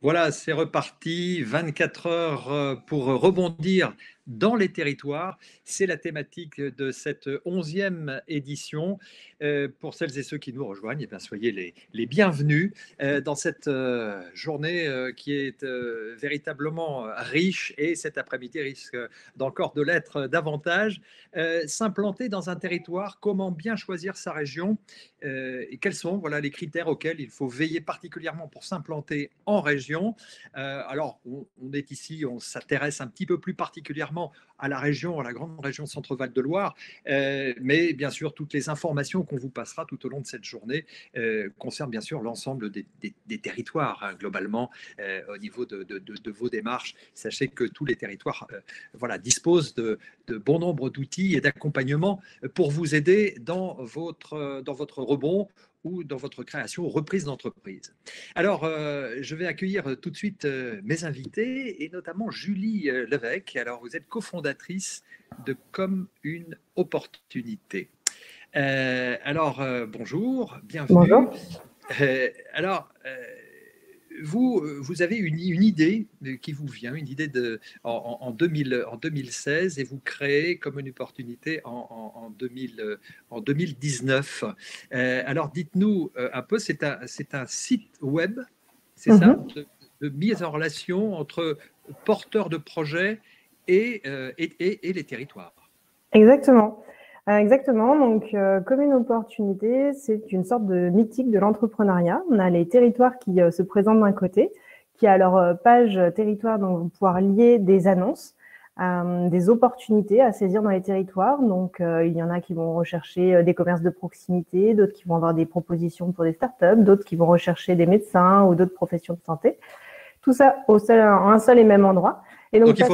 Voilà, c'est reparti, 24 heures pour rebondir dans les territoires. C'est la thématique de cette 11e édition. Pour celles et ceux qui nous rejoignent, eh bien, soyez les bienvenus dans cette journée qui est véritablement riche et cet après-midi risque d'encore de l'être davantage. S'implanter dans un territoire, comment bien choisir sa région et quels sont voilà, les critères auxquels il faut veiller particulièrement pour s'implanter en région. Alors, on est ici, on s'intéresse un petit peu plus particulièrement à la région, à la grande région Centre-Val de Loire, mais bien sûr, toutes les informations qu'on vous passera tout au long de cette journée concernent bien sûr l'ensemble des territoires, hein, globalement, au niveau de vos démarches. Sachez que tous les territoires voilà, disposent de bon nombre d'outils et d'accompagnement pour vous aider dans votre rebond ou dans votre création ou reprise d'entreprise. Alors, je vais accueillir tout de suite mes invités et notamment Julie Levesque. Alors, vous êtes cofondatrice de Comme une opportunité. Bonjour, bienvenue. Bonjour. Alors, vous avez une idée qui vous vient, une idée en 2016 et vous créez Comme une opportunité en 2019. Alors, dites-nous un peu, c'est un site web, c'est ça, Mhm. de mise en relation entre porteurs de projets et les territoires. Exactement. Exactement. Donc, comme une opportunité, c'est une sorte de mythique de l'entrepreneuriat. On a les territoires qui se présentent d'un côté, qui a leur page territoire, donc vont pouvoir lier des annonces, des opportunités à saisir dans les territoires. Donc, il y en a qui vont rechercher des commerces de proximité, d'autres qui vont avoir des propositions pour des startups, d'autres qui vont rechercher des médecins ou d'autres professions de santé. Tout ça en un seul et même endroit. Et Donc, donc, il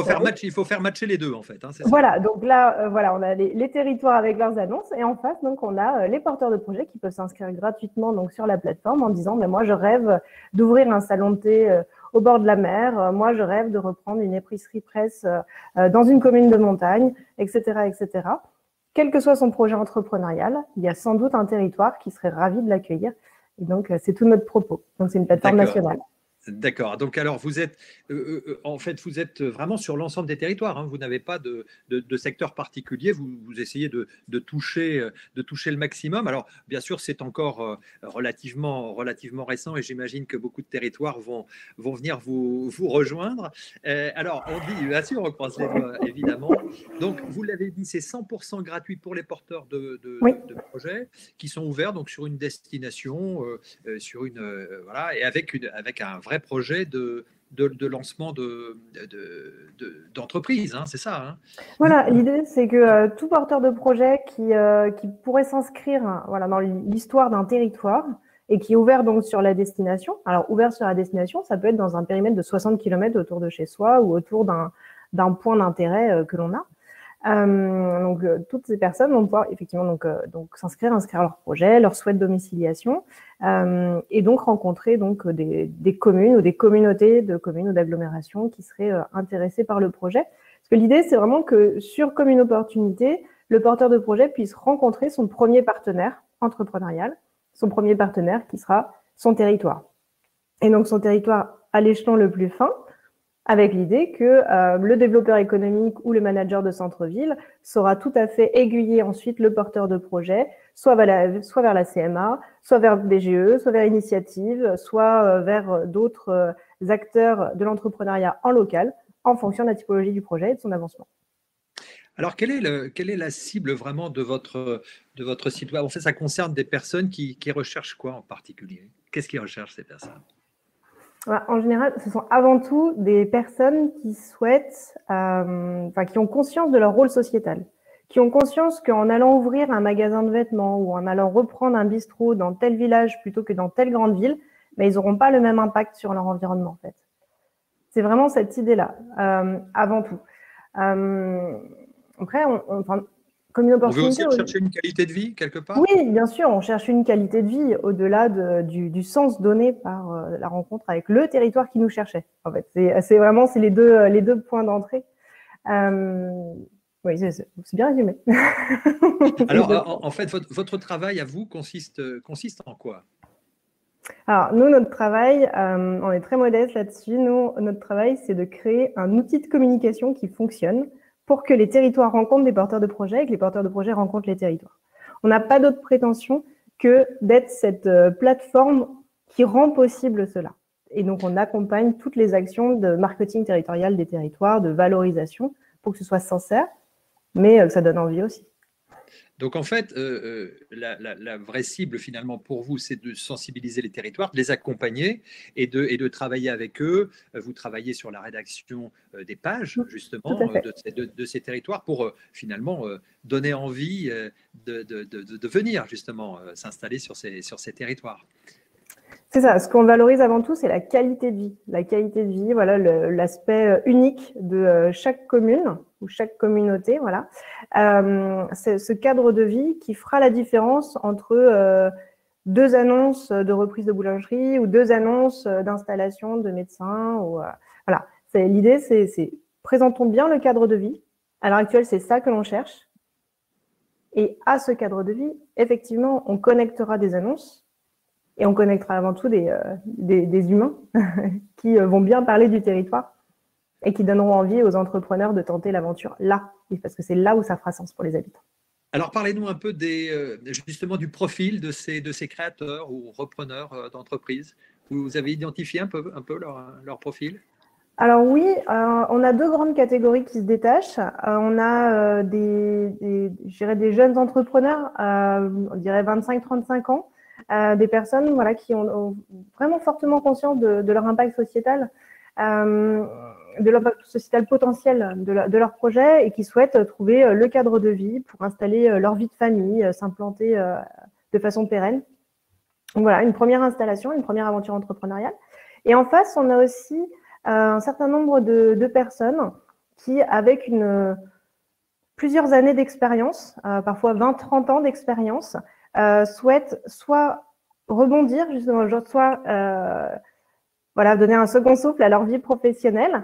faut faire matcher les deux, en fait, hein, c'est ça. voilà, donc là, voilà, on a les territoires avec leurs annonces et en face, donc, on a les porteurs de projets qui peuvent s'inscrire gratuitement donc, sur la plateforme en disant mais moi, je rêve d'ouvrir un salon de thé au bord de la mer, moi, je rêve de reprendre une épicerie presse dans une commune de montagne, etc., etc. Quel que soit son projet entrepreneurial, il y a sans doute un territoire qui serait ravi de l'accueillir. Et donc, c'est tout notre propos. Donc, c'est une plateforme D'accord. nationale. D'accord. Donc, alors, en fait, vous êtes vraiment sur l'ensemble des territoires, hein. Vous n'avez pas de secteur particulier. Vous essayez de toucher le maximum. Alors, bien sûr, c'est encore relativement récent et j'imagine que beaucoup de territoires vont venir vous rejoindre. Alors, on dit, bien sûr, on croise les doigts, évidemment. Donc, vous l'avez dit, c'est 100% gratuit pour les porteurs Oui. de projets qui sont ouverts donc sur une destination, voilà, et avec un vrai projet de lancement d'entreprise, hein, c'est ça, hein. Voilà, l'idée, c'est que tout porteur de projet qui pourrait s'inscrire voilà, dans l'histoire d'un territoire et qui est ouvert donc sur la destination. Alors, ouvert sur la destination, ça peut être dans un périmètre de 60 km autour de chez soi ou autour d'un point d'intérêt que l'on a. Toutes ces personnes vont pouvoir effectivement donc inscrire leur projet, leur souhait de domiciliation et donc rencontrer donc des communes ou des communautés de communes ou d'agglomérations qui seraient intéressées par le projet. Parce que l'idée, c'est vraiment que sur Comme une opportunité, le porteur de projet puisse rencontrer son premier partenaire entrepreneurial, son premier partenaire qui sera son territoire. Et donc son territoire à l'échelon le plus fin, avec l'idée que le développeur économique ou le manager de centre-ville saura tout à fait aiguiller ensuite le porteur de projet, soit vers la CMA, soit vers BGE, soit vers Initiative, soit vers d'autres acteurs de l'entrepreneuriat en local, en fonction de la typologie du projet et de son avancement. Alors, quelle est la cible vraiment de votre site web? En fait, ça concerne des personnes qui recherchent quoi en particulier? Qu'est-ce qu'ils recherchent, ces personnes? En général, ce sont avant tout des personnes qui souhaitent, qui ont conscience de leur rôle sociétal, qui ont conscience qu'en allant ouvrir un magasin de vêtements ou en allant reprendre un bistrot dans tel village plutôt que dans telle grande ville, mais ils n'auront pas le même impact sur leur environnement, en fait. C'est vraiment cette idée-là, avant tout. Après, comme une On veut aussi opportunité. rechercher une qualité de vie quelque part? Oui, bien sûr, on cherche une qualité de vie au-delà du sens donné par la rencontre avec le territoire qui nous cherchait. En fait, c'est vraiment les deux points d'entrée. Oui, c'est bien résumé. Alors, en fait, votre travail à vous consiste en quoi? Alors, nous, notre travail, on est très modeste là-dessus. Nous, notre travail, c'est de créer un outil de communication qui fonctionne pour que les territoires rencontrent des porteurs de projets et que les porteurs de projets rencontrent les territoires. On n'a pas d'autre prétention que d'être cette plateforme qui rend possible cela. Et donc, on accompagne toutes les actions de marketing territorial des territoires, de valorisation, pour que ce soit sincère, mais que ça donne envie aussi. Donc en fait, la vraie cible finalement pour vous, c'est de sensibiliser les territoires, de les accompagner et de travailler avec eux. Vous travaillez sur la rédaction des pages Tout à justement fait. de ces territoires pour finalement donner envie de venir justement s'installer sur ces territoires. C'est ça, ce qu'on valorise avant tout, c'est la qualité de vie. La qualité de vie, voilà, l'aspect unique de chaque commune ou chaque communauté, voilà. C'est ce cadre de vie qui fera la différence entre deux annonces de reprise de boulangerie ou deux annonces d'installation de médecins. Voilà. L'idée, c'est présentons bien le cadre de vie. À l'heure actuelle, c'est ça que l'on cherche. Et à ce cadre de vie, effectivement, on connectera des annonces. Et on connectera avant tout des humains qui vont bien parler du territoire et qui donneront envie aux entrepreneurs de tenter l'aventure là, parce que c'est là où ça fera sens pour les habitants. Alors parlez-nous un peu justement du profil de ces créateurs ou repreneurs d'entreprises. Vous avez identifié un peu leur profil? Alors oui, on a deux grandes catégories qui se détachent. On a je dirais des jeunes entrepreneurs, on dirait 25-35 ans, des personnes voilà, qui ont vraiment fortement conscience de leur impact sociétal, de l'impact sociétal potentiel de leur projet et qui souhaitent trouver le cadre de vie pour installer leur vie de famille, s'implanter de façon pérenne. Donc voilà, une première installation, une première aventure entrepreneuriale. Et en face, on a aussi un certain nombre de personnes qui, avec plusieurs années d'expérience, parfois 20-30 ans d'expérience, souhaitent soit rebondir, justement, soit voilà, donner un second souffle à leur vie professionnelle,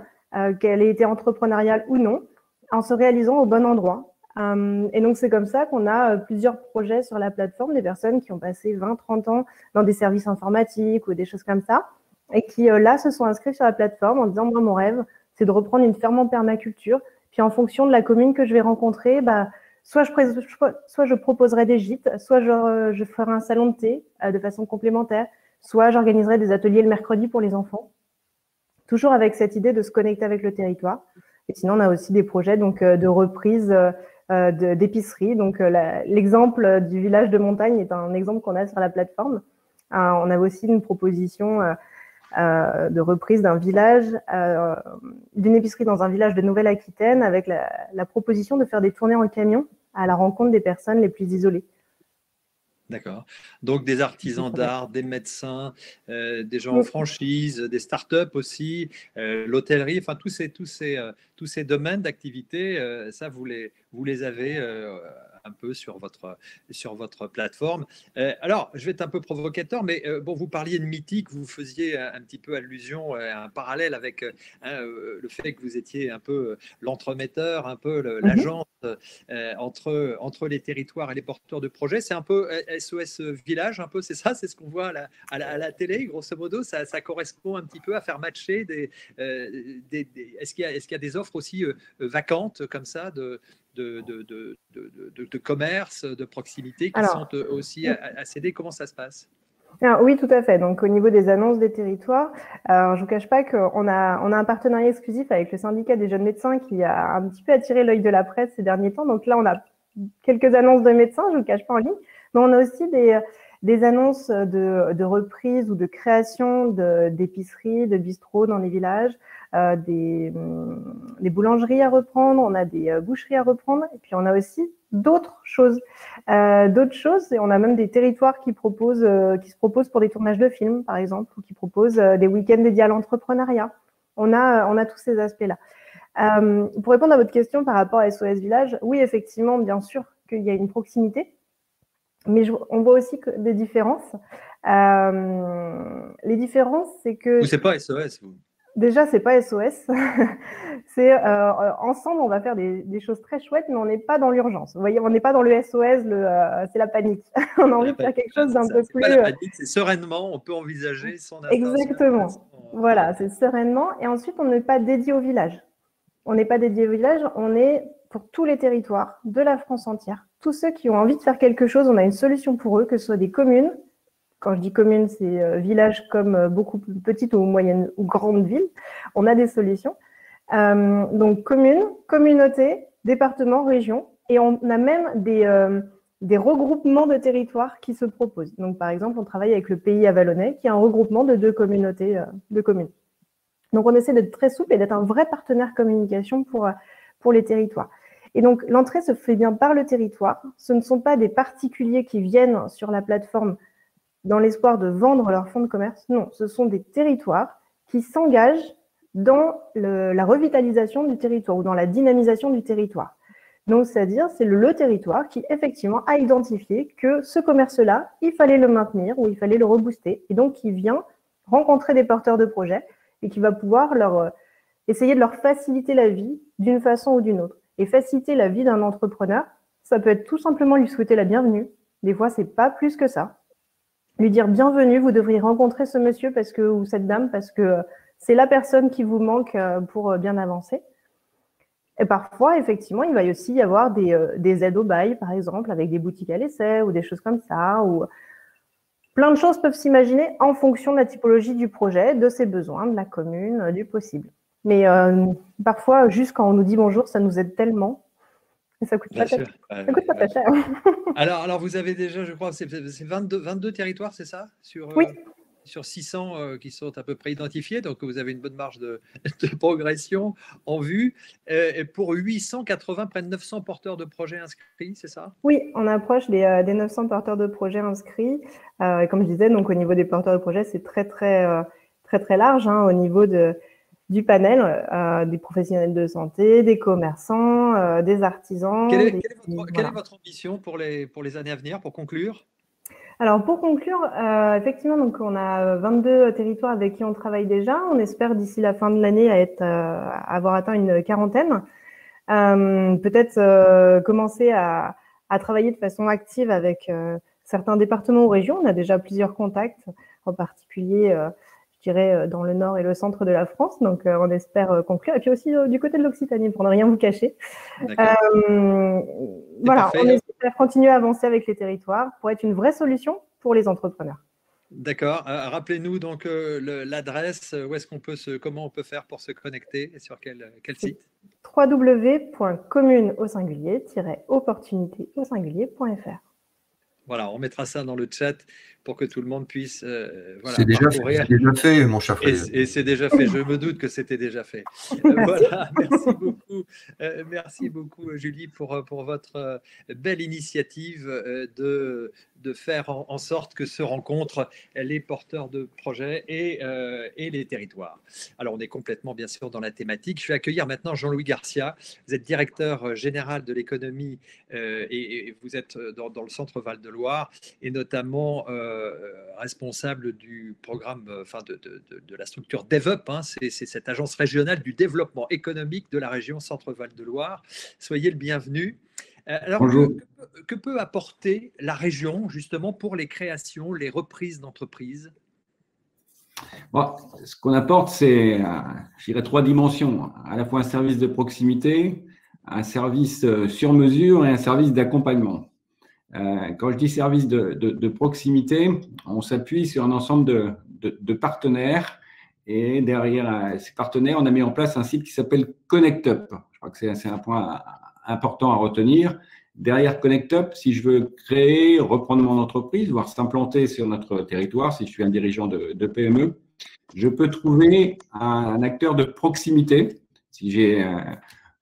qu'elle ait été entrepreneuriale ou non, en se réalisant au bon endroit. Et donc, c'est comme ça qu'on a plusieurs projets sur la plateforme, des personnes qui ont passé 20-30 ans dans des services informatiques ou des choses comme ça, et qui, là, se sont inscrits sur la plateforme en disant, moi, mon rêve, c'est de reprendre une ferme en permaculture. Puis, en fonction de la commune que je vais rencontrer, soit je proposerai des gîtes, soit je ferai un salon de thé de façon complémentaire, soit j'organiserai des ateliers le mercredi pour les enfants. Toujours avec cette idée de se connecter avec le territoire. Et sinon, on a aussi des projets donc, de reprise d'épicerie. Donc, l'exemple du village de montagne est un exemple qu'on a sur la plateforme. On avait aussi une proposition de reprise d'un village, d'une épicerie dans un village de Nouvelle-Aquitaine avec la proposition de faire des tournées en camion à la rencontre des personnes les plus isolées. D'accord. Donc des artisans d'art, des médecins, des gens en franchise, des startups aussi, l'hôtellerie, enfin tous ces domaines d'activité, ça vous les avez un peu sur votre plateforme. Alors, je vais être un peu provocateur, mais bon, vous parliez de mythique, vous faisiez un petit peu allusion, un parallèle avec le fait que vous étiez un peu l'entremetteur, un peu l'agent entre les territoires et les porteurs de projets. C'est un peu SOS Village, un peu, c'est ça, c'est ce qu'on voit à la télé, grosso modo. Ça correspond un petit peu à faire matcher est-ce qu'il y a des offres aussi vacantes comme ça de commerce, de proximité qui sont aussi à céder? Comment ça se passe? Alors, oui, tout à fait. Donc, au niveau des annonces des territoires, je ne vous cache pas qu'on a un partenariat exclusif avec le syndicat des jeunes médecins qui a un petit peu attiré l'œil de la presse ces derniers temps. Donc là, on a quelques annonces de médecins, je ne vous cache pas en ligne, mais on a aussi des annonces de reprise ou de création d'épiceries, de bistrots dans les villages, des boulangeries à reprendre, on a des boucheries à reprendre, et puis on a aussi d'autres choses. Et on a même des territoires qui se proposent pour des tournages de films, par exemple, ou qui proposent des week-ends dédiés à l'entrepreneuriat. On a tous ces aspects-là. Pour répondre à votre question par rapport à SOS Village, oui, effectivement, bien sûr qu'il y a une proximité, mais on voit aussi des différences. Les différences, c'est que... Vous, c'est pas SOS, vous? Déjà, c'est pas SOS. C'est ensemble, on va faire des choses très chouettes, mais on n'est pas dans l'urgence. Vous voyez, on n'est pas dans le SOS, c'est la panique. On a envie de faire quelque chose d'un peu C'est plus. pas la panique, c'est sereinement, on peut envisager son installation. Exactement. Voilà, c'est sereinement. Et ensuite, on n'est pas dédié au village. On n'est pas dédié au village, on est pour tous les territoires de la France entière. Tous ceux qui ont envie de faire quelque chose, on a une solution pour eux, que ce soit des communes. Quand je dis communes, c'est villages comme beaucoup plus petites ou moyennes ou grandes villes. On a des solutions. Donc communes, communautés, départements, régions. Et on a même des regroupements de territoires qui se proposent. Donc par exemple, on travaille avec le Pays Avallonnais, qui est un regroupement de 2 communautés de communes. Donc, on essaie d'être très souple et d'être un vrai partenaire communication pour les territoires. Et donc, l'entrée se fait bien par le territoire. Ce ne sont pas des particuliers qui viennent sur la plateforme dans l'espoir de vendre leur fonds de commerce. Non, ce sont des territoires qui s'engagent dans la revitalisation du territoire ou dans la dynamisation du territoire. Donc, c'est-à-dire, c'est le territoire qui, effectivement, a identifié que ce commerce-là, il fallait le maintenir ou il fallait le rebooster. Et donc, qui vient rencontrer des porteurs de projets et qui va pouvoir essayer de leur faciliter la vie d'une façon ou d'une autre. Et faciliter la vie d'un entrepreneur, ça peut être tout simplement lui souhaiter la bienvenue. Des fois, c'est pas plus que ça. Lui dire bienvenue, vous devriez rencontrer ce monsieur ou cette dame parce que c'est la personne qui vous manque pour bien avancer. Et parfois, effectivement, il va aussi y avoir des aides au bail, par exemple, avec des boutiques à l'essai ou des choses comme ça, ou plein de choses peuvent s'imaginer en fonction de la typologie du projet, de ses besoins, de la commune, du possible. Mais parfois, juste quand on nous dit bonjour, ça nous aide tellement. Et ça coûte pas cher. Ça coûte pas cher. Alors, vous avez déjà, je crois, c'est 22 territoires, c'est ça Oui. Sur 600 qui sont à peu près identifiés, donc vous avez une bonne marge de progression en vue. Et pour 880, près de 900 porteurs de projets inscrits, c'est ça? Oui, on approche des 900 porteurs de projets inscrits. Et comme je disais, donc au niveau des porteurs de projets, c'est très large au niveau du panel, des professionnels de santé, des commerçants, des artisans. Quelle est votre ambition pour les années à venir, pour conclure? Alors, pour conclure, effectivement, donc on a 22 territoires avec qui on travaille déjà. On espère d'ici la fin de l'année avoir atteint une quarantaine. Peut-être commencer à travailler de façon active avec certains départements ou régions. On a déjà plusieurs contacts, en particulier, je dirais, dans le nord et le centre de la France. Donc, on espère conclure. Et puis aussi du côté de l'Occitanie, pour ne rien vous cacher. Voilà, on espère continuer à avancer avec les territoires pour être une vraie solution pour les entrepreneurs. D'accord. Rappelez-nous donc l'adresse, comment on peut faire pour se connecter et sur quel site? www.commune-opportunité-fr. Voilà, on mettra ça dans le chat pour que tout le monde puisse c'est déjà fait, mon cher Frédéric. Et c'est déjà fait, je me doute que c'était déjà fait. Voilà, merci beaucoup Julie pour votre belle initiative de faire en sorte que se rencontrent les porteurs de projets et les territoires. Alors on est complètement bien sûr dans la thématique. Je vais accueillir maintenant Jean-Louis Garcia. Vous êtes directeur général de l'économie et vous êtes dans le centre Val-de-Loire et notamment responsable du programme, de la structure DevUp, c'est cette agence régionale du développement économique de la région Centre-Val de Loire. Soyez le bienvenu. Alors, que peut apporter la région justement pour les créations, les reprises d'entreprises? Bon, ce qu'on apporte, c'est, je dirais, 3 dimensions. À la fois un service de proximité, un service sur mesure et un service d'accompagnement. Quand je dis service de proximité, on s'appuie sur un ensemble de partenaires et derrière ces partenaires, on a mis en place un site qui s'appelle ConnectUp. Je crois que c'est un point important à retenir. Derrière ConnectUp, si je veux créer, reprendre mon entreprise, voire s'implanter sur notre territoire, si je suis un dirigeant de PME, je peux trouver un acteur de proximité. Si j'ai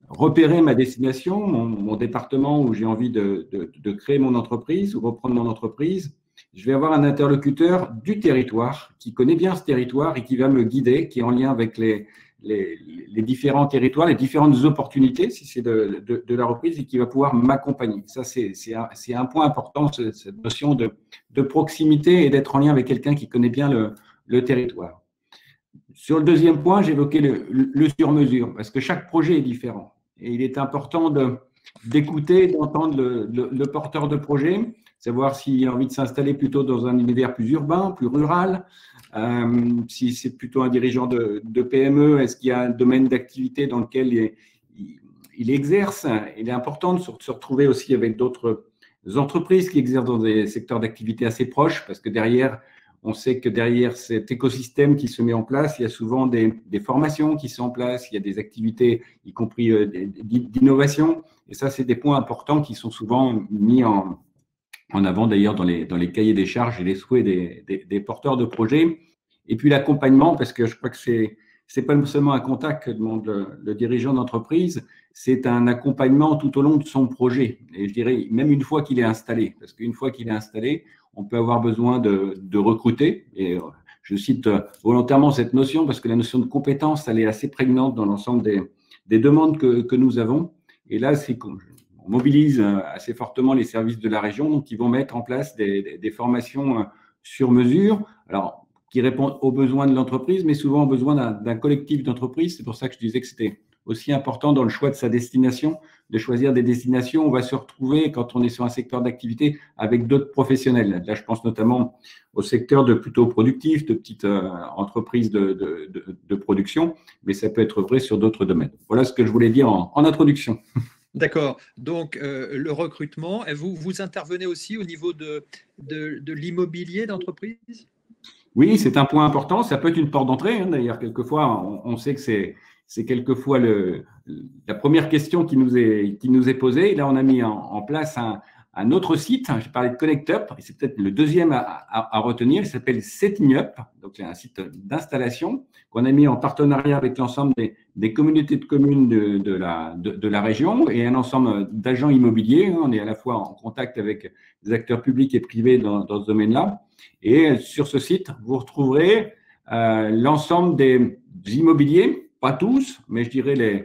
repérer ma destination, mon département où j'ai envie de créer mon entreprise ou reprendre mon entreprise, je vais avoir un interlocuteur du territoire qui connaît bien ce territoire et qui va me guider, qui est en lien avec les différents territoires, les différentes opportunités, si c'est de la reprise, et qui va pouvoir m'accompagner. Ça, c'est un point important, cette notion de proximité et d'être en lien avec quelqu'un qui connaît bien le territoire. Sur le deuxième point, j'évoquais le sur-mesure, parce que chaque projet est différent. Et il est important d'écouter, d'entendre le porteur de projet, savoir s'il a envie de s'installer plutôt dans un univers plus urbain, plus rural, si c'est plutôt un dirigeant de PME, est-ce qu'il y a un domaine d'activité dans lequel il exerce. Il est important de se retrouver aussi avec d'autres entreprises qui exercent dans des secteurs d'activité assez proches, parce que derrière, on sait que derrière cet écosystème qui se met en place, il y a souvent des formations qui sont en place, il y a des activités, y compris d'innovation. Et ça, c'est des points importants qui sont souvent mis en avant d'ailleurs dans les cahiers des charges et les souhaits des porteurs de projets. Et puis l'accompagnement, parce que je crois que c'est pas seulement un contact que demande le dirigeant d'entreprise, c'est un accompagnement tout au long de son projet. Et je dirais même une fois qu'il est installé, parce qu'une fois qu'il est installé, on peut avoir besoin de recruter. Et je cite volontairement cette notion parce que la notion de compétence, elle est assez prégnante dans l'ensemble des demandes que nous avons. Et là, on mobilise assez fortement les services de la région, donc ils vont mettre en place des formations sur mesure. Alors, qui répondent aux besoins de l'entreprise, mais souvent aux besoins d'un collectif d'entreprises. C'est pour ça que je disais que c'était aussi important dans le choix de sa destination, de choisir des destinations où on va se retrouver quand on est sur un secteur d'activité avec d'autres professionnels. Là, je pense notamment au secteur plutôt productif, de petites entreprises de production, mais ça peut être vrai sur d'autres domaines. Voilà ce que je voulais dire en introduction. D'accord. Donc, le recrutement, et vous intervenez aussi au niveau de l'immobilier d'entreprise? Oui, c'est un point important. Ça peut être une porte d'entrée. D'ailleurs, quelquefois, on sait que c'est quelquefois la première question qui nous est posée. Et là, on a mis en place un autre site. J'ai parlé de ConnectUp, et c'est peut-être le deuxième à retenir. Il s'appelle SettingUp. Donc, c'est un site d'installation qu'on a mis en partenariat avec l'ensemble des communautés de communes de la région et un ensemble d'agents immobiliers. On est à la fois en contact avec des acteurs publics et privés dans ce domaine-là. Et sur ce site, vous retrouverez l'ensemble des immobiliers, pas tous, mais je dirais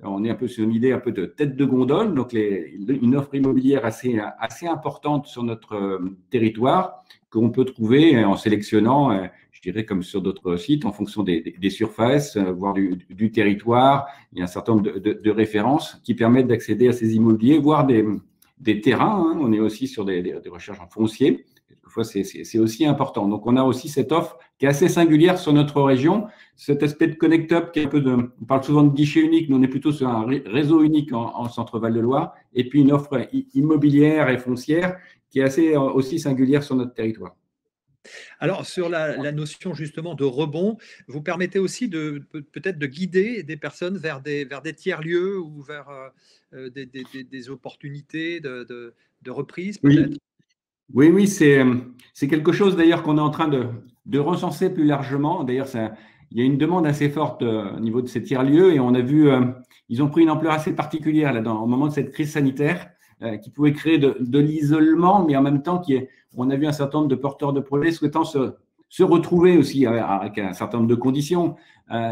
on est un peu sur une idée un peu de tête de gondole, donc une offre immobilière assez importante sur notre territoire qu'on peut trouver en sélectionnant, je dirais comme sur d'autres sites, en fonction des surfaces, voire du territoire. Il y a un certain nombre de références qui permettent d'accéder à ces immobiliers, voire des terrains. On est aussi sur des recherches en foncier. Quelquefois, c'est aussi important. Donc, on a aussi cette offre qui est assez singulière sur notre région. Cet aspect de ConnectUp qui est un peu on parle souvent de guichet unique, mais on est plutôt sur un réseau unique en Centre-Val de Loire. Et puis, une offre immobilière et foncière qui est assez aussi singulière sur notre territoire. Alors, sur la notion justement de rebond, vous permettez aussi peut-être de guider des personnes vers des tiers-lieux ou vers des opportunités de reprise, peut-être? Oui, c'est quelque chose d'ailleurs qu'on est en train de recenser plus largement. D'ailleurs, il y a une demande assez forte au niveau de ces tiers-lieux et on a vu, ils ont pris une ampleur assez particulière là, au moment de cette crise sanitaire qui pouvait créer de l'isolement, mais en même temps, on a vu un certain nombre de porteurs de projets souhaitant se retrouver aussi avec un certain nombre de conditions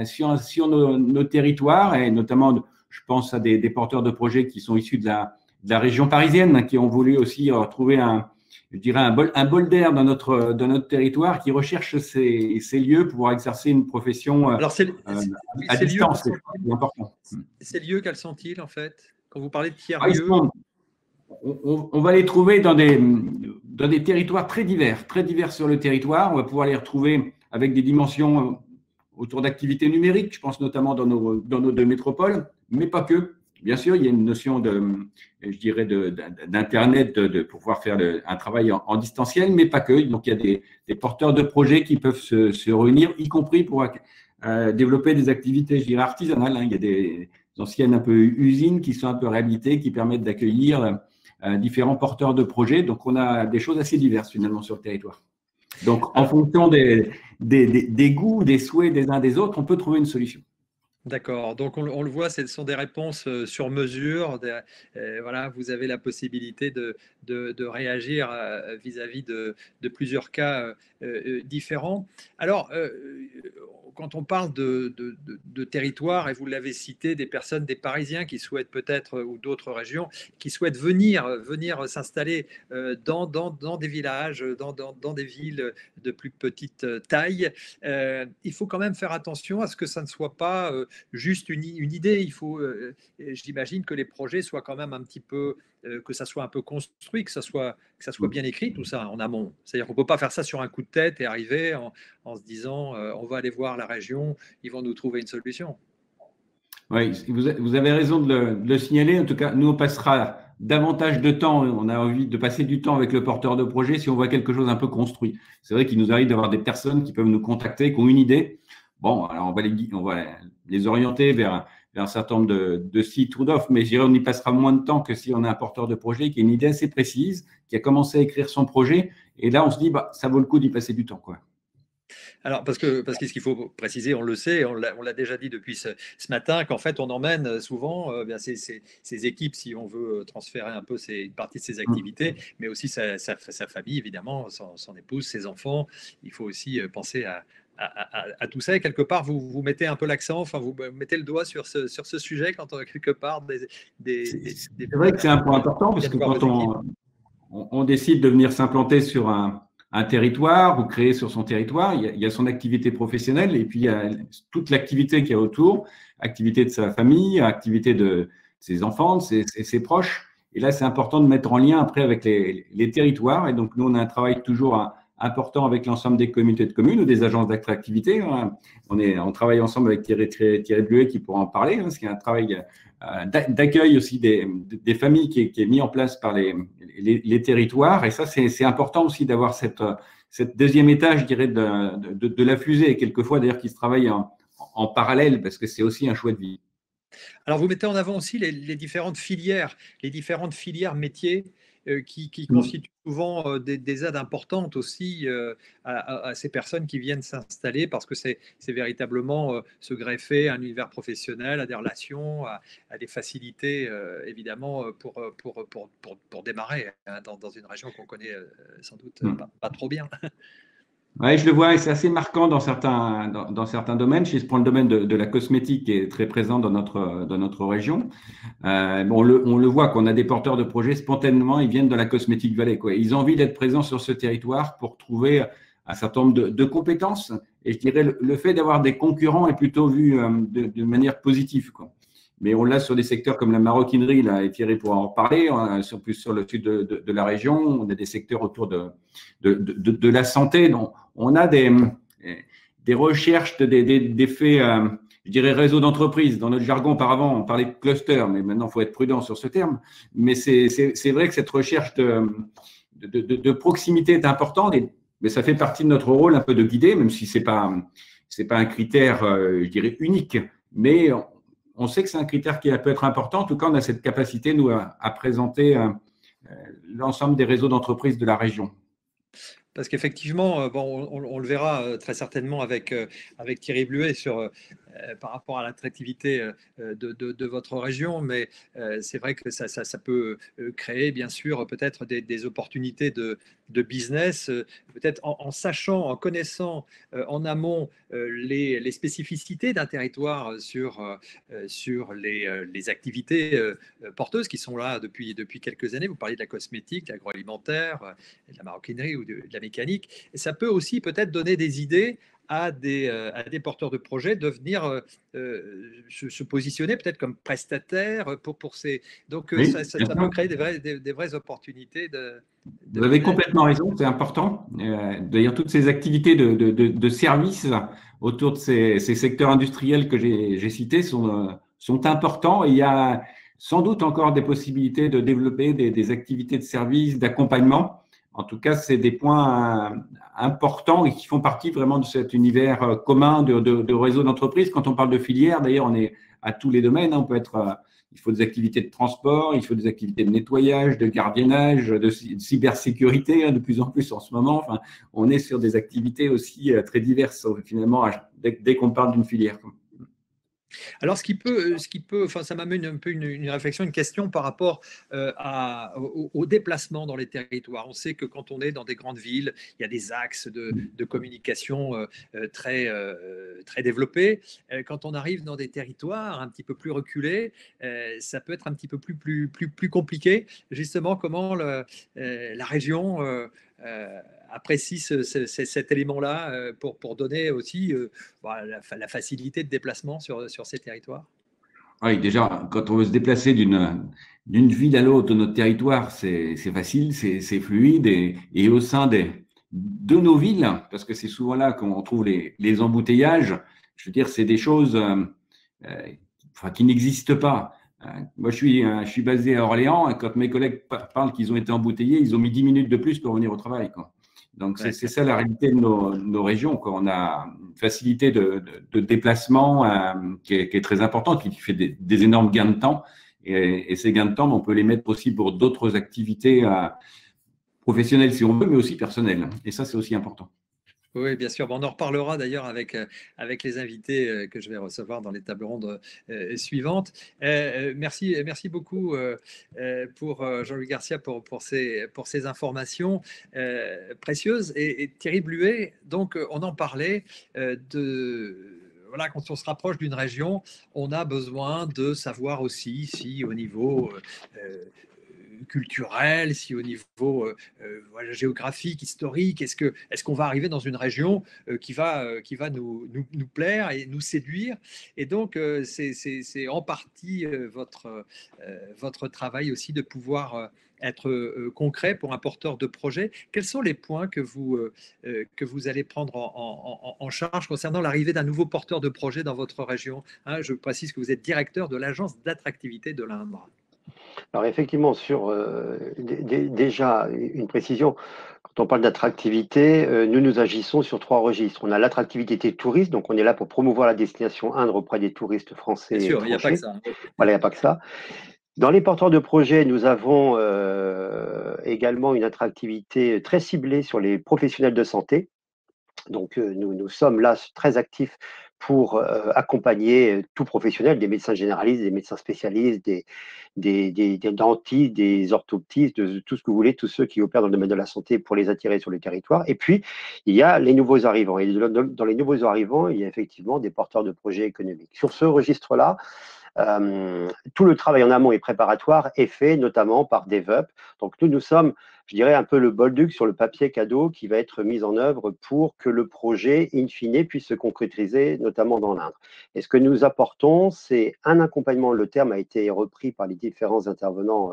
sur nos territoires et notamment, je pense à des porteurs de projets qui sont issus de la région parisienne qui ont voulu aussi retrouver je dirais un bol d'air dans notre territoire qui recherche ces lieux pour pouvoir exercer une profession à distance. C'est important. Ces lieux, quels sont-ils en fait? Quand vous parlez de tiers-lieux, on va les trouver dans des territoires très divers sur le territoire. On va pouvoir les retrouver avec des dimensions autour d'activités numériques, je pense notamment dans nos deux métropoles, mais pas que. Bien sûr, il y a une notion je dirais, d'Internet, de pouvoir faire un travail en distanciel, mais pas que. Donc, il y a des porteurs de projets qui peuvent se réunir, y compris pour développer des activités, je dirais, artisanales. Il y a des anciennes un peu usines qui sont un peu réhabilitées, qui permettent d'accueillir différents porteurs de projets. Donc, on a des choses assez diverses, finalement, sur le territoire. Donc, en fonction des goûts, des souhaits des uns des autres, on peut trouver une solution. D'accord, donc on le voit, ce sont des réponses sur mesure. Voilà, vous avez la possibilité de réagir vis-à-vis de plusieurs cas différents. Alors, quand on parle de territoire, et vous l'avez cité, des personnes, des Parisiens qui souhaitent peut-être, ou d'autres régions, qui souhaitent venir s'installer dans des villages, dans des villes de plus petite taille, il faut quand même faire attention à ce que ça ne soit pas juste une idée. Il faut, j'imagine que les projets soient quand même un petit peu, que ça soit un peu construit, que ça soit bien écrit, tout ça en amont. C'est-à-dire qu'on ne peut pas faire ça sur un coup de tête et arriver en se disant on va aller voir la région, ils vont nous trouver une solution. Oui, vous avez raison de le signaler. En tout cas, nous, on passera davantage de temps. On a envie de passer du temps avec le porteur de projet si on voit quelque chose un peu construit. C'est vrai qu'il nous arrive d'avoir des personnes qui peuvent nous contacter, qui ont une idée. Bon, alors on va les orienter vers un certain nombre de sites ou d'offres, mais je dirais on y passera moins de temps que si on a un porteur de projet qui a une idée assez précise, qui a commencé à écrire son projet. Et là, on se dit, ça vaut le coup d'y passer du temps, quoi. Alors, parce que ce qu'il faut préciser, on le sait, on l'a déjà dit depuis ce matin, qu'en fait, on emmène souvent ces équipes, si on veut transférer un peu une partie de ses activités, mais aussi sa famille, évidemment, son épouse, ses enfants. Il faut aussi penser à tout ça. Et quelque part, vous mettez un peu l'accent, enfin, vous mettez le doigt sur ce sujet quand quelque part c'est vrai que c'est un point important, parce que quand on décide de venir s'implanter sur un territoire ou créer sur son territoire, il y a son activité professionnelle et puis il y a toute l'activité qu'il y a autour, activité de sa famille, activité de ses enfants, de ses proches. Et là, c'est important de mettre en lien après avec les territoires. Et donc, nous, on a un travail toujours important avec l'ensemble des communautés de communes ou des agences d'attractivité. On travaille ensemble avec Thierry Bluet qui pourra en parler, parce qu'il y a un travail d'accueil aussi des familles qui est mis en place par les territoires. Et ça, c'est important aussi d'avoir cette deuxième étage, je dirais, de la fusée, et quelquefois d'ailleurs qui se travaille en parallèle, parce que c'est aussi un choix de vie. Alors, vous mettez en avant aussi les différentes filières métiers qui constituent souvent des aides importantes aussi à ces personnes qui viennent s'installer, parce que c'est véritablement se greffer à un univers professionnel, à des relations, à des facilités, évidemment, pour démarrer dans une région qu'on connaît sans doute pas trop bien. Oui, je le vois, et c'est assez marquant dans certains domaines. Je prends le domaine de la cosmétique qui est très présent dans notre région. On le voit, qu'on a des porteurs de projets, spontanément, ils viennent de la Cosmétique Valley, quoi. Ils ont envie d'être présents sur ce territoire pour trouver un certain nombre de compétences. Et je dirais, le fait d'avoir des concurrents est plutôt vu de manière positive, quoi. Mais on l'a sur des secteurs comme la maroquinerie, là, et Thierry pourra en reparler, plus sur le sud de la région. On a des secteurs autour de la santé. Donc, on a des recherches d'effets, je dirais, réseau d'entreprise. Dans notre jargon, auparavant, on parlait de cluster, mais maintenant, il faut être prudent sur ce terme. Mais c'est vrai que cette recherche de proximité est importante, mais ça fait partie de notre rôle un peu de guider, même si c'est pas un critère, je dirais, unique. Mais on sait que c'est un critère qui peut être important. En tout cas, on a cette capacité, nous, à présenter l'ensemble des réseaux d'entreprises de la région. Parce qu'effectivement, on le verra très certainement avec Thierry Bluet par rapport à l'attractivité de votre région, mais c'est vrai que ça peut créer bien sûr peut-être des opportunités de business, peut-être en sachant, en connaissant en amont les spécificités d'un territoire sur les activités porteuses qui sont là depuis quelques années. Vous parliez de la cosmétique, de l'agroalimentaire, de la maroquinerie ou de la mécanique. Et ça peut aussi peut-être donner des idées à des porteurs de projets de venir se positionner peut-être comme prestataire pour ces… Donc, oui, ça peut créer des vraies opportunités. Vous avez complètement raison, c'est important. D'ailleurs, toutes ces activités de services autour de ces secteurs industriels que j'ai cités sont importants. Et il y a sans doute encore des possibilités de développer des activités de services, d'accompagnement. En tout cas, c'est des points importants et qui font partie vraiment de cet univers commun de réseau d'entreprise. Quand on parle de filière, d'ailleurs, on est à tous les domaines. On peut il faut des activités de transport, il faut des activités de nettoyage, de gardiennage, de cybersécurité, de plus en plus en ce moment. Enfin, on est sur des activités aussi très diverses, finalement, dès qu'on parle d'une filière. Alors, enfin, ça m'amène un peu une réflexion, une question par rapport au déplacement dans les territoires. On sait que quand on est dans des grandes villes, il y a des axes de communication très développés. Quand on arrive dans des territoires un petit peu plus reculés, ça peut être un petit peu plus compliqué. Justement, comment la région apprécie cet élément-là pour donner aussi la facilité de déplacement sur ces territoires? Oui, déjà, quand on veut se déplacer d'une ville à l'autre de notre territoire, c'est facile, c'est fluide et au sein de nos villes, parce que c'est souvent là qu'on trouve les embouteillages, je veux dire, c'est des choses enfin, qui n'existent pas. Moi, je suis basé à Orléans et quand mes collègues parlent qu'ils ont été embouteillés, ils ont mis 10 minutes de plus pour venir au travail, quoi. Donc, c'est ça la réalité de nos régions, quoi. On a une facilité de déplacement qui est très importante, qui fait des énormes gains de temps. Et ces gains de temps, on peut les mettre aussi pour d'autres activités professionnelles, si on veut, mais aussi personnelles. Et ça, c'est aussi important. Oui, bien sûr. Bon, on en reparlera d'ailleurs avec les invités que je vais recevoir dans les tables rondes suivantes. Merci beaucoup pour Jean-Louis Garcia pour ces informations précieuses. Et Thierry Bluet, donc on en parlait voilà, quand on se rapproche d'une région, on a besoin de savoir aussi si au niveau culturel, si au niveau voilà, géographique, historique, est-ce qu'on va arriver dans une région qui va nous plaire et nous séduire. Et donc, c'est en partie votre travail aussi de pouvoir être concret pour un porteur de projet. Quels sont les points que vous allez prendre en charge concernant l'arrivée d'un nouveau porteur de projet dans votre région, hein? Je précise que vous êtes directeur de l'agence d'attractivité de l'Indre. Alors effectivement, déjà une précision, quand on parle d'attractivité, nous agissons sur 3 registres. On a l'attractivité touriste, donc on est là pour promouvoir la destination Indre auprès des touristes français Bien et sûr, il n'y a pas que étrangers. ça. Voilà, il n'y a pas que ça. Dans les porteurs de projets, nous avons également une attractivité très ciblée sur les professionnels de santé. Donc, nous sommes là très actifs pour accompagner tout professionnel, des médecins généralistes, des médecins spécialistes, des dentistes, des orthoptistes, tout ce que vous voulez, tous ceux qui opèrent dans le domaine de la santé pour les attirer sur le territoire. Et puis, il y a les nouveaux arrivants. Et dans les nouveaux arrivants, il y a effectivement des porteurs de projets économiques. Sur ce registre-là, tout le travail en amont et préparatoire est fait notamment par DevUp. Donc nous sommes, je dirais, un peu le bolduc sur le papier cadeau qui va être mis en œuvre pour que le projet, in fine, puisse se concrétiser, notamment dans l'Indre. Et ce que nous apportons, c'est un accompagnement. Le terme a été repris par les différents intervenants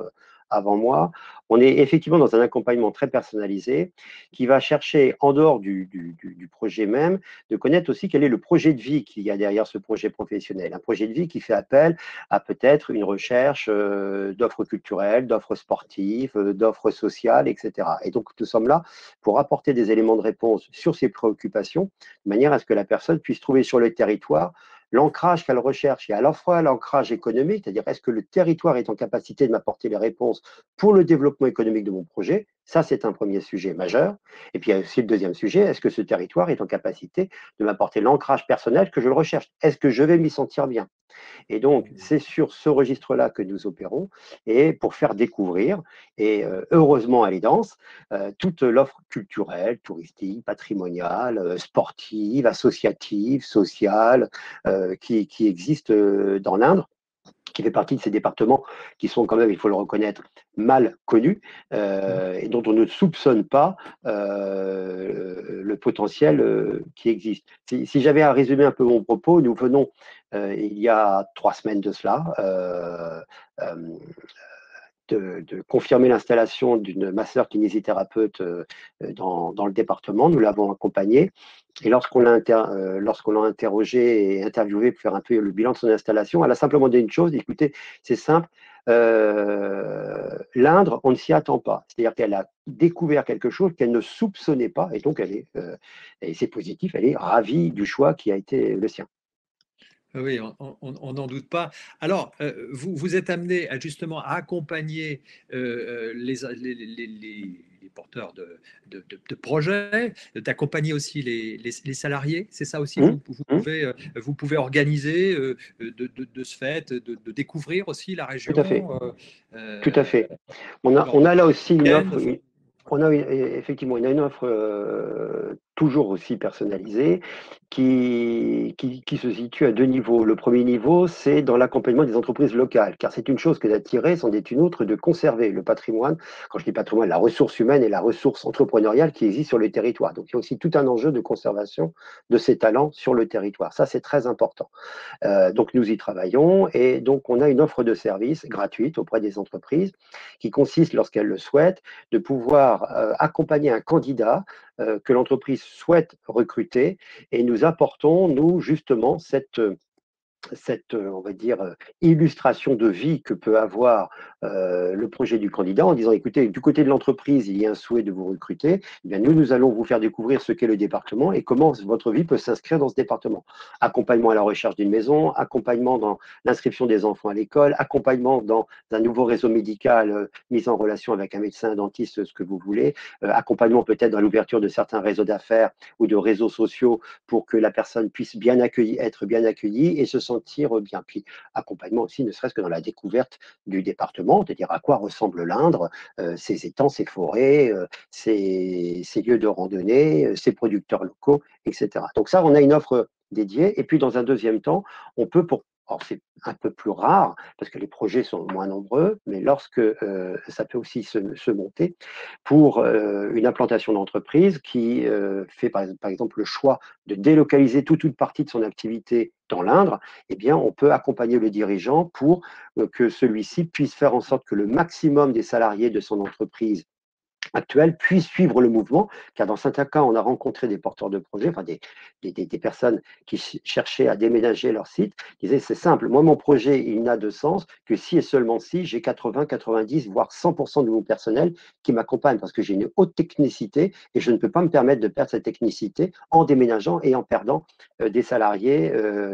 avant moi. On est effectivement dans un accompagnement très personnalisé qui va chercher, en dehors du projet même, de connaître aussi quel est le projet de vie qu'il y a derrière ce projet professionnel. Un projet de vie qui fait appel à peut-être une recherche d'offres culturelles, d'offres sportives, d'offres sociales, etc. Et donc, nous sommes là pour apporter des éléments de réponse sur ces préoccupations, de manière à ce que la personne puisse trouver sur le territoire l'ancrage qu'elle recherche, et à la fois l'ancrage économique, c'est-à-dire est-ce que le territoire est en capacité de m'apporter les réponses pour le développement économique de mon projet. Ça, c'est un premier sujet majeur. Et puis, il y a aussi le deuxième sujet, est-ce que ce territoire est en capacité de m'apporter l'ancrage personnel que je le recherche? Est-ce que je vais m'y sentir bien? Et donc, c'est sur ce registre-là que nous opérons, et pour faire découvrir, et heureusement elle est dense, toute l'offre culturelle, touristique, patrimoniale, sportive, associative, sociale, qui existe dans l'Indre, qui fait partie de ces départements qui sont quand même, il faut le reconnaître, mal connus et dont on ne soupçonne pas le potentiel qui existe. Si j'avais à résumer un peu mon propos, nous venons, il y a 3 semaines de cela, de confirmer l'installation d'une masseur kinésithérapeute dans le département. Nous l'avons accompagnée. Et lorsqu'on l'a interrogé et interviewé pour faire un peu le bilan de son installation, elle a simplement dit une chose, écoutez, c'est simple, l'Indre, on ne s'y attend pas. C'est-à-dire qu'elle a découvert quelque chose qu'elle ne soupçonnait pas, et donc et c'est positif, elle est ravie du choix qui a été le sien. Oui, on n'en doute pas. Alors, vous êtes amené justement à accompagner les porteurs de projets, d'accompagner aussi les salariés. C'est ça aussi, vous pouvez organiser de ce fait, de découvrir aussi la région. Tout à fait. Tout à fait. On a là aussi une offre. Effectivement, on a une offre toujours aussi personnalisée qui se situe à deux niveaux. Le premier niveau, c'est dans l'accompagnement des entreprises locales, car c'est une chose que d'attirer, c'en est une autre de conserver le patrimoine. Quand je dis patrimoine, la ressource humaine et la ressource entrepreneuriale qui existe sur le territoire. Donc, il y a aussi tout un enjeu de conservation de ces talents sur le territoire. Ça, c'est très important. Donc, nous y travaillons et donc, on a une offre de service gratuite auprès des entreprises qui consiste, lorsqu'elles le souhaitent, de pouvoir accompagner un candidat que l'entreprise souhaite recruter et nous apportons, nous, justement, cette on va dire, illustration de vie que peut avoir le projet du candidat en disant, écoutez, du côté de l'entreprise, il y a un souhait de vous recruter, eh bien, nous allons vous faire découvrir ce qu'est le département et comment votre vie peut s'inscrire dans ce département. Accompagnement à la recherche d'une maison, accompagnement dans l'inscription des enfants à l'école, accompagnement dans un nouveau réseau médical, mise en relation avec un médecin, un dentiste, ce que vous voulez, accompagnement peut-être dans l'ouverture de certains réseaux d'affaires ou de réseaux sociaux pour que la personne puisse être bien accueillie et se sentir bien. Puis accompagnement aussi, ne serait-ce que dans la découverte du département, c'est-à-dire à quoi ressemble l'Indre, ses étangs, ses forêts, ses lieux de randonnée, ses producteurs locaux, etc. Donc ça, on a une offre dédiée. Et puis dans un deuxième temps, on peut alors c'est un peu plus rare parce que les projets sont moins nombreux, mais lorsque ça peut aussi se monter pour une implantation d'entreprise qui fait par exemple le choix de délocaliser toute partie de son activité dans l'Indre, eh bien on peut accompagner le dirigeant pour que celui-ci puisse faire en sorte que le maximum des salariés de son entreprise actuelle puissent suivre le mouvement, car dans certains cas, on a rencontré des porteurs de projets, enfin des personnes qui cherchaient à déménager leur site, disaient c'est simple, moi mon projet il n'a de sens que si et seulement si j'ai 80, 90, voire 100% de mon personnel qui m'accompagne, parce que j'ai une haute technicité et je ne peux pas me permettre de perdre cette technicité en déménageant et en perdant des salariés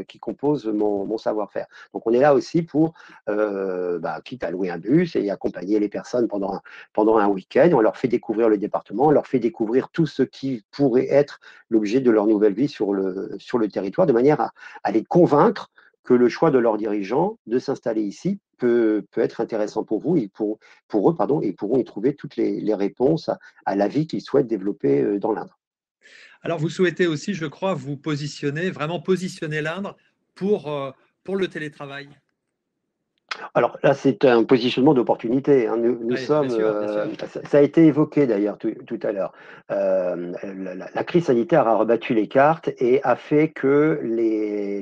qui composent mon savoir-faire. Donc on est là aussi pour, quitte à louer un bus et accompagner les personnes pendant un week-end, on leur fait découvrir le département, on leur fait découvrir tout ce qui pourrait être l'objet de leur nouvelle vie sur le territoire, de manière à les convaincre que le choix de leurs dirigeants de s'installer ici peut être intéressant pour vous et pour eux, et pourront y trouver toutes les réponses à la vie qu'ils souhaitent développer dans l'Indre. Alors, vous souhaitez aussi, je crois, vraiment positionner l'Indre pour le télétravail. Alors là, c'est un positionnement d'opportunité. Hein. Nous sommes. Bien sûr. Ça a été évoqué d'ailleurs tout à l'heure. La crise sanitaire a rebattu les cartes et a fait que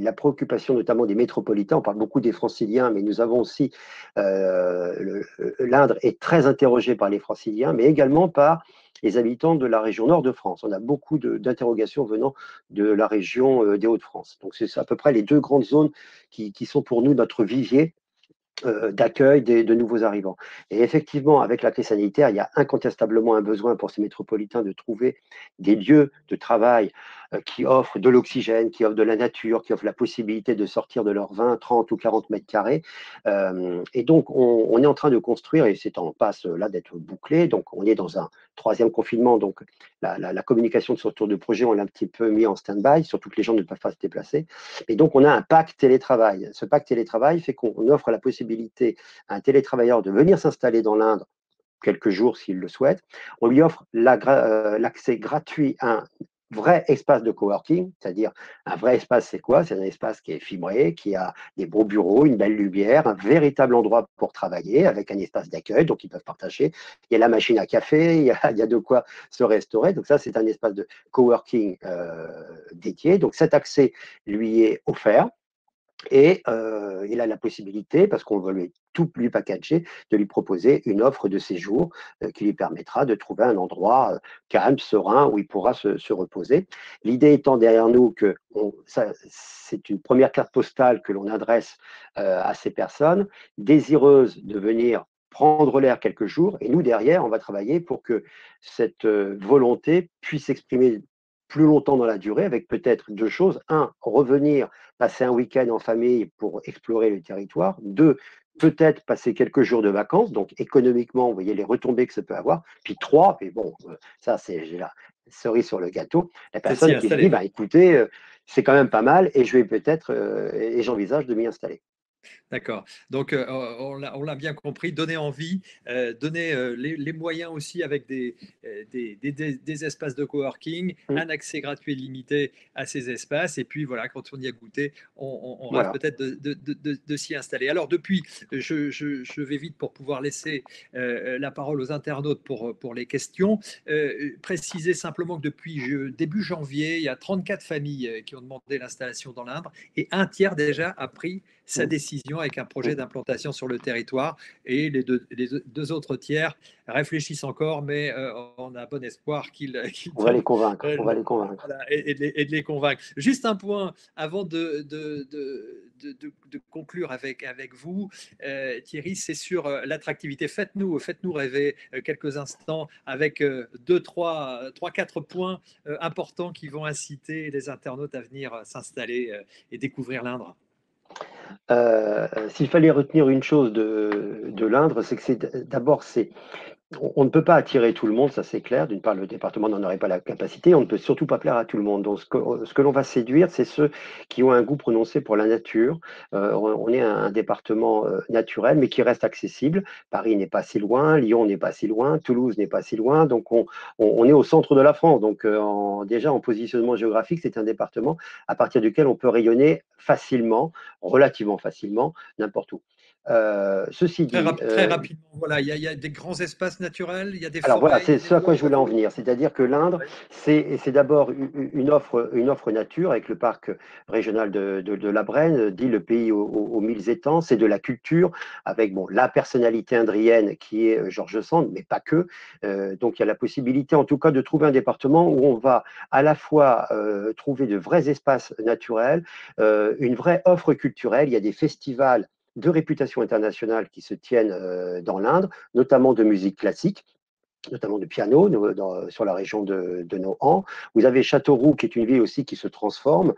la préoccupation, notamment des métropolitains, on parle beaucoup des Franciliens, mais nous avons aussi l'Indre est très interrogée par les Franciliens, mais également par les habitants de la région nord de France. On a beaucoup d'interrogations venant de la région des Hauts-de-France. Donc c'est à peu près les deux grandes zones qui sont pour nous notre vivier d'accueil de nouveaux arrivants. Et effectivement, avec la crise sanitaire, il y a incontestablement un besoin pour ces métropolitains de trouver des lieux de travail qui offrent de l'oxygène, qui offrent de la nature, qui offrent la possibilité de sortir de leurs 20, 30 ou 40 mètres carrés. Et donc, on est en train de construire, et c'est en passe là d'être bouclé, donc on est dans un troisième confinement, donc la communication de ce retour de projet, on l'a un petit peu mis en stand-by, surtout que les gens ne peuvent pas se déplacer. Et donc, on a un pacte télétravail. Ce pacte télétravail fait qu'on offre la possibilité à un télétravailleur de venir s'installer dans l'Indre quelques jours s'il le souhaite. On lui offre l'accès gratuit à un vrai espace de coworking, c'est-à-dire un vrai espace, c'est quoi? C'est un espace qui est fibré, qui a des beaux bureaux, une belle lumière, un véritable endroit pour travailler avec un espace d'accueil, donc ils peuvent partager. Il y a la machine à café, il y a de quoi se restaurer. Donc ça, c'est un espace de coworking dédié. Donc cet accès lui est offert. Et il a la possibilité, parce qu'on va tout lui packager, de lui proposer une offre de séjour qui lui permettra de trouver un endroit calme, serein, où il pourra se reposer. L'idée étant derrière nous que c'est une première carte postale que l'on adresse à ces personnes désireuses de venir prendre l'air quelques jours. Et nous, derrière, on va travailler pour que cette volonté puisse s'exprimer plus longtemps dans la durée, avec peut-être 2 choses. 1, revenir, passer un week-end en famille pour explorer le territoire. 2, peut-être passer quelques jours de vacances, donc économiquement, vous voyez les retombées que ça peut avoir. Puis 3, mais bon, ça c'est la cerise sur le gâteau, la personne qui se dit, bah, écoutez, c'est quand même pas mal et je vais peut-être, et j'envisage de m'y installer. D'accord. Donc, on l'a bien compris, donner envie, donner les moyens aussi avec des espaces de coworking, un accès gratuit et limité à ces espaces. Et puis, voilà, quand on y a goûté, on rêve peut-être de s'y installer. Alors, depuis, je vais vite pour pouvoir laisser la parole aux internautes pour les questions. Préciser simplement que depuis début janvier, il y a 34 familles qui ont demandé l'installation dans l'Indre et un tiers déjà a pris sa décision avec un projet d'implantation sur le territoire. Et les deux autres tiers réfléchissent encore, mais on a bon espoir qu'ils on va les convaincre. On va les convaincre. Voilà, et de les convaincre. Juste un point avant de conclure avec vous, Thierry, c'est sur l'attractivité. Faites-nous rêver quelques instants avec 4 points importants qui vont inciter les internautes à venir s'installer et découvrir l'Indre. S'il fallait retenir une chose de l'Indre, c'est que d'abord, on ne peut pas attirer tout le monde, ça c'est clair. D'une part, le département n'en aurait pas la capacité. On ne peut surtout pas plaire à tout le monde. Donc, ce que l'on va séduire, c'est ceux qui ont un goût prononcé pour la nature. On est un département naturel, mais qui reste accessible. Paris n'est pas si loin, Lyon n'est pas si loin, Toulouse n'est pas si loin. Donc, on est au centre de la France. Donc, déjà, en positionnement géographique, c'est un département à partir duquel on peut rayonner facilement, relativement facilement, n'importe où. Ceci dit, très rapidement, voilà, il y a des grands espaces naturels, il y a des alors forêts, voilà, c'est ce à quoi je voulais en venir. C'est-à-dire que l'Indre, c'est d'abord une offre nature avec le parc régional de la Brenne, dit le pays aux 1000 étangs. C'est de la culture avec la personnalité indrienne qui est Georges Sand, mais pas que. Donc il y a la possibilité, en tout cas, de trouver un département où on va à la fois trouver de vrais espaces naturels, une vraie offre culturelle. Il y a des festivals de réputation internationale qui se tiennent dans l'Indre, notamment de musique classique, notamment de piano sur la région de Nohant. Vous avez Châteauroux, qui est une ville aussi qui se transforme,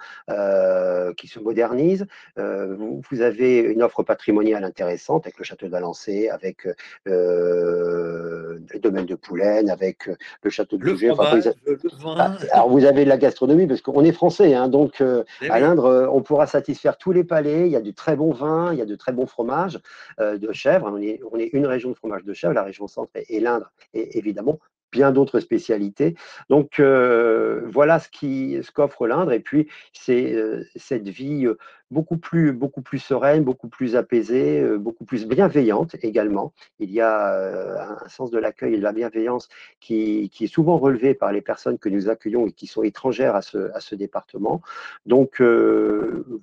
qui se modernise. Vous avez une offre patrimoniale intéressante avec le château d'Alancé, avec le domaine de Poulaine, avec le château de Bouget. Le vin. Alors, vous avez de la gastronomie, parce qu'on est français, hein, donc à l'Indre, on pourra satisfaire tous les palais. Il y a du très bon vin, il y a de très bons fromages de chèvre. On est une région de fromage de chèvre, la région centre et l'Indre, et évidemment bien d'autres spécialités. Donc voilà ce qu'offre l'Indre. Et puis c'est cette vie beaucoup plus sereine, beaucoup plus apaisée, beaucoup plus bienveillante également. Il y a un sens de l'accueil et de la bienveillance qui est souvent relevé par les personnes que nous accueillons et qui sont étrangères à ce département. Donc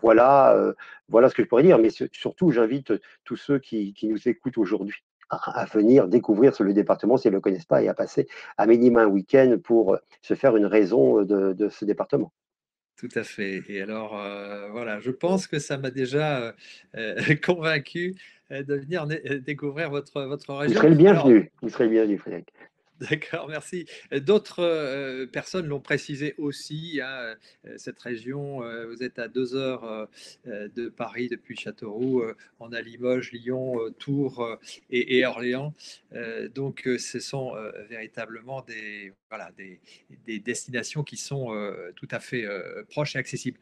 voilà ce que je pourrais dire. Mais surtout, j'invite tous ceux qui nous écoutent aujourd'hui à venir découvrir le département s'ils ne le connaissent pas et à passer à minima un week-end pour se faire une raison de ce département. Tout à fait. Et alors, voilà, je pense que ça m'a déjà convaincu de venir découvrir votre région. Vous serez le bienvenu. Vous serez le bienvenu, Frédéric. D'accord, merci. D'autres personnes l'ont précisé aussi, hein, cette région, vous êtes à 2 heures de Paris depuis Châteauroux, on a Limoges, Lyon, Tours et Orléans. Donc ce sont véritablement des destinations qui sont tout à fait proches et accessibles.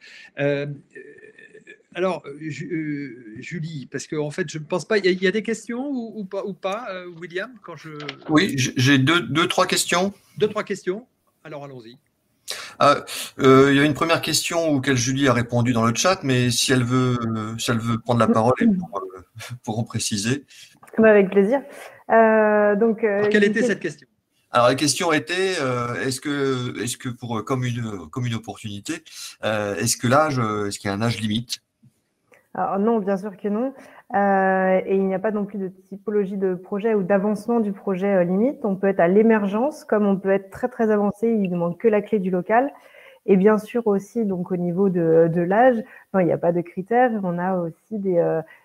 Alors, Julie, parce qu'en fait, je ne pense pas. Il y a des questions ou pas, William, quand je... Oui, j'ai deux, trois questions. 2-3 questions. Alors, allons-y. Il y a une première question auquel Julie a répondu dans le chat, mais si elle veut prendre la parole pour en préciser. Avec plaisir. Alors, quelle était cette question? Alors la question était, est-ce que pour comme une opportunité, est-ce qu'il y a un âge limite? Alors non, bien sûr que non. Et il n'y a pas non plus de typologie de projet ou d'avancement du projet limite. On peut être à l'émergence, comme on peut être très très avancé, il ne manque que la clé du local. Et bien sûr aussi, donc au niveau de l'âge, il n'y a pas de critères. On a aussi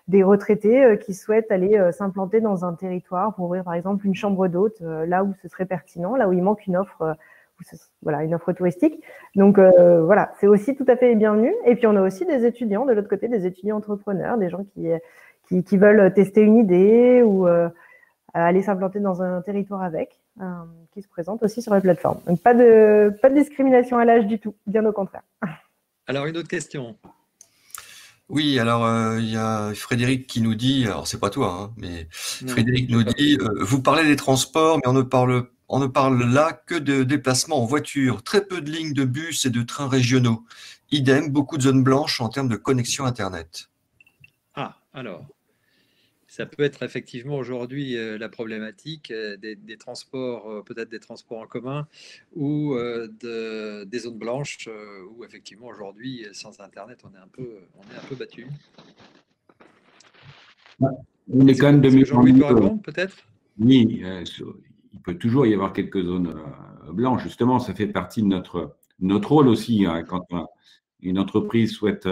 des retraités qui souhaitent aller s'implanter dans un territoire pour ouvrir par exemple une chambre d'hôte, là où ce serait pertinent, là où il manque une offre voilà, une offre touristique. Donc voilà, c'est aussi tout à fait bienvenu. Et puis on a aussi des étudiants de l'autre côté, des étudiants entrepreneurs, des gens qui veulent tester une idée ou aller s'implanter dans un territoire avec, qui se présentent aussi sur la plateforme. Donc pas de discrimination à l'âge du tout, bien au contraire. Alors une autre question. Oui, alors il y a Frédéric qui nous dit, alors c'est pas toi, hein, mais Non, Frédéric nous dit, vous parlez des transports, mais on ne parle là que de déplacements en voiture, très peu de lignes de bus et de trains régionaux. Idem, beaucoup de zones blanches en termes de connexion Internet. Ah, alors, ça peut être effectivement aujourd'hui la problématique des transports, peut-être des transports en commun ou des zones blanches où effectivement aujourd'hui, sans Internet, on est un peu battu. On est quand même de Est-ce que mieux en Jean-Louis mieux. peut répondre, peut-être? Oui, il peut toujours y avoir quelques zones blanches. Justement, ça fait partie de notre rôle aussi, hein, quand une entreprise souhaite,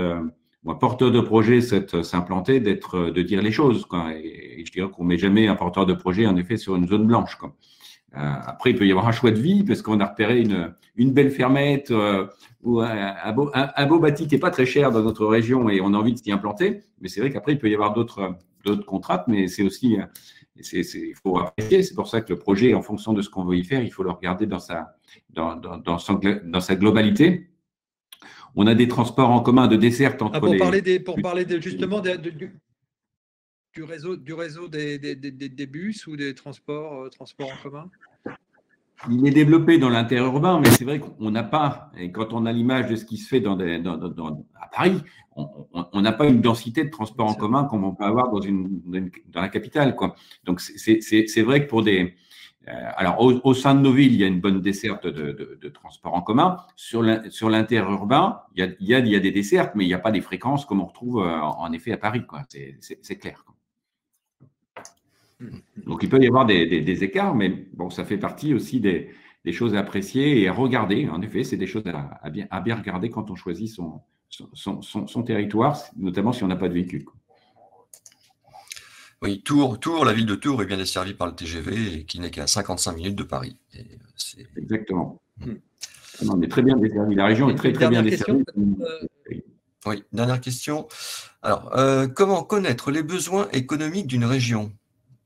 ou un porteur de projet souhaite s'implanter, de dire les choses, quoi. Et je dirais qu'on ne met jamais un porteur de projet, en effet, sur une zone blanche, quoi. Après, il peut y avoir un choix de vie parce qu'on a repéré une belle fermette ou un beau bâti qui n'est pas très cher dans notre région et on a envie de s'y implanter. Mais c'est vrai qu'après, il peut y avoir d'autres contraintes, mais c'est aussi, il faut apprécier. C'est pour ça que le projet, en fonction de ce qu'on veut y faire, il faut le regarder dans sa globalité. On a des transports en commun de desserte entre pour parler justement du réseau des bus ou des transports en commun? Il est développé dans l'interurbain, mais c'est vrai qu'on n'a pas, et quand on a l'image de ce qui se fait à Paris, on n'a pas une densité de transport en commun comme on peut avoir dans la capitale, quoi. Donc, c'est vrai que pour alors, au sein de nos villes, il y a une bonne desserte de transport en commun. Sur l'interurbain, il y a des dessertes, mais il n'y a pas des fréquences comme on retrouve en effet à Paris, quoi. C'est clair, quoi. Donc, il peut y avoir des écarts, mais bon, ça fait partie aussi des choses à apprécier et à regarder. En effet, c'est des choses à bien regarder quand on choisit son territoire, notamment si on n'a pas de véhicule, quoi. Oui, la ville de Tours est bien desservie par le TGV et qui n'est qu'à 55 minutes de Paris. Exactement. On est très bien desservi. La région est très bien desservie. Oui, dernière question. Alors, comment connaître les besoins économiques d'une région?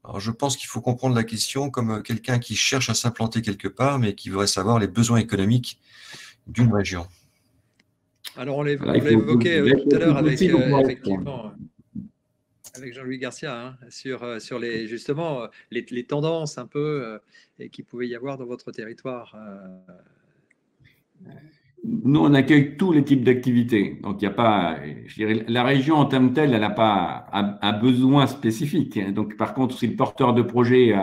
Alors, je pense qu'il faut comprendre la question comme quelqu'un qui cherche à s'implanter quelque part, mais qui voudrait savoir les besoins économiques d'une région. Alors, on l'a évoqué tout à l'heure effectivement, avec Jean-Louis Garcia, hein, sur justement les tendances un peu qu'il pouvait y avoir dans votre territoire. Nous, on accueille tous les types d'activités. Donc, il n'y a pas, je dirais, la région en tant que telle, elle n'a pas un besoin spécifique. Donc, par contre, si le porteur de projet,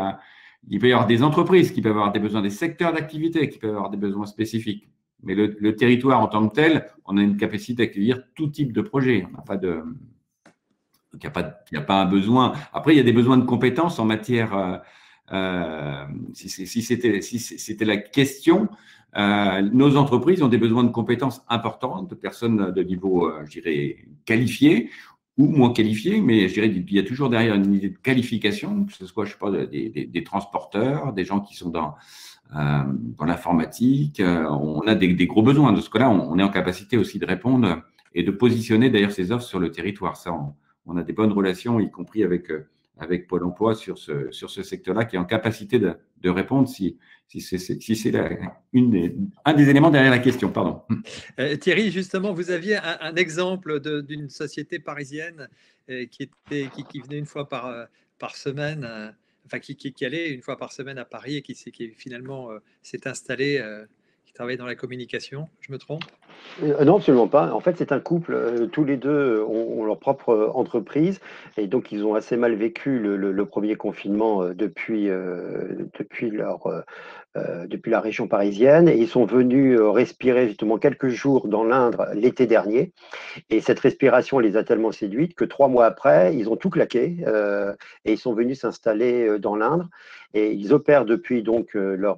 il peut y avoir des entreprises qui peuvent avoir des besoins, des secteurs d'activité qui peuvent avoir des besoins spécifiques. Mais le territoire en tant que tel, on a une capacité d'accueillir tout type de projet. On n'a pas de, donc, il n'y a pas un besoin. Après, il y a des besoins de compétences en matière. Si c'était la question, nos entreprises ont des besoins de compétences importantes, de personnes de niveau, je dirais, qualifié ou moins qualifié, mais je dirais qu'il y a toujours derrière une idée de qualification, que ce soit, je sais pas, des transporteurs, des gens qui sont dans l'informatique. On a des gros besoins. De ce cas-là, on est en capacité aussi de répondre et de positionner d'ailleurs ces offres sur le territoire. Ça, on a des bonnes relations, y compris avec Pôle emploi sur ce secteur-là, qui est en capacité de répondre si c'est un des éléments derrière la question. Pardon. Thierry, justement, vous aviez un exemple d'une société parisienne qui venait une fois par semaine, enfin qui allait une fois par semaine à Paris et qui finalement s'est installée, qui travaille dans la communication. Je me trompe? Non, absolument pas. En fait, c'est un couple. Tous les deux ont leur propre entreprise et donc ils ont assez mal vécu le premier confinement depuis la région parisienne et ils sont venus respirer justement quelques jours dans l'Indre l'été dernier. Et cette respiration les a tellement séduites que 3 mois après, ils ont tout claqué et ils sont venus s'installer dans l'Indre. Et ils opèrent depuis donc leur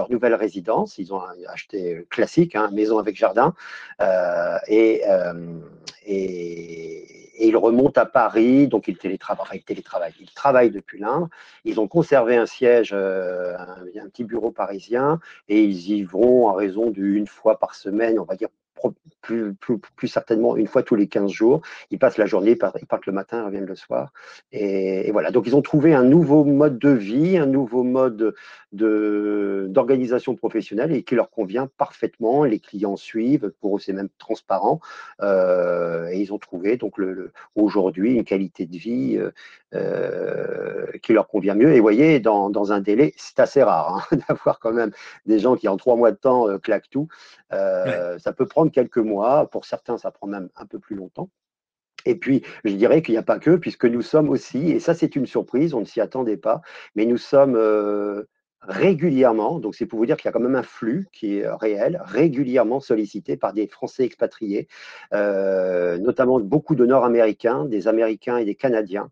nouvelle résidence. Ils ont acheté classique, hein, maison avec jardin. Et et ils remontent à Paris, donc ils travaillent depuis l'Indre. Ils ont conservé un siège, un petit bureau parisien, et ils y vont à raison d'une fois par semaine, on va dire plus certainement une fois tous les 15 jours. Ils passent la journée, ils partent le matin, ils reviennent le soir. Et voilà, donc ils ont trouvé un nouveau mode de vie, un nouveau mode d'organisation professionnelle et qui leur convient parfaitement. Les clients suivent, pour eux c'est même transparent. Et ils ont trouvé donc aujourd'hui une qualité de vie qui leur convient mieux. Et vous voyez, dans un délai, c'est assez rare hein, d'avoir quand même des gens qui en 3 mois de temps claquent tout. Ça peut prendre quelques mois, pour certains ça prend même un peu plus longtemps. Et puis, je dirais qu'il n'y a pas que, puisque nous sommes aussi, et ça c'est une surprise, on ne s'y attendait pas, mais nous sommes régulièrement, donc c'est pour vous dire qu'il y a quand même un flux qui est réel, régulièrement sollicité par des Français expatriés, notamment beaucoup de Nord-Américains, des Américains et des Canadiens,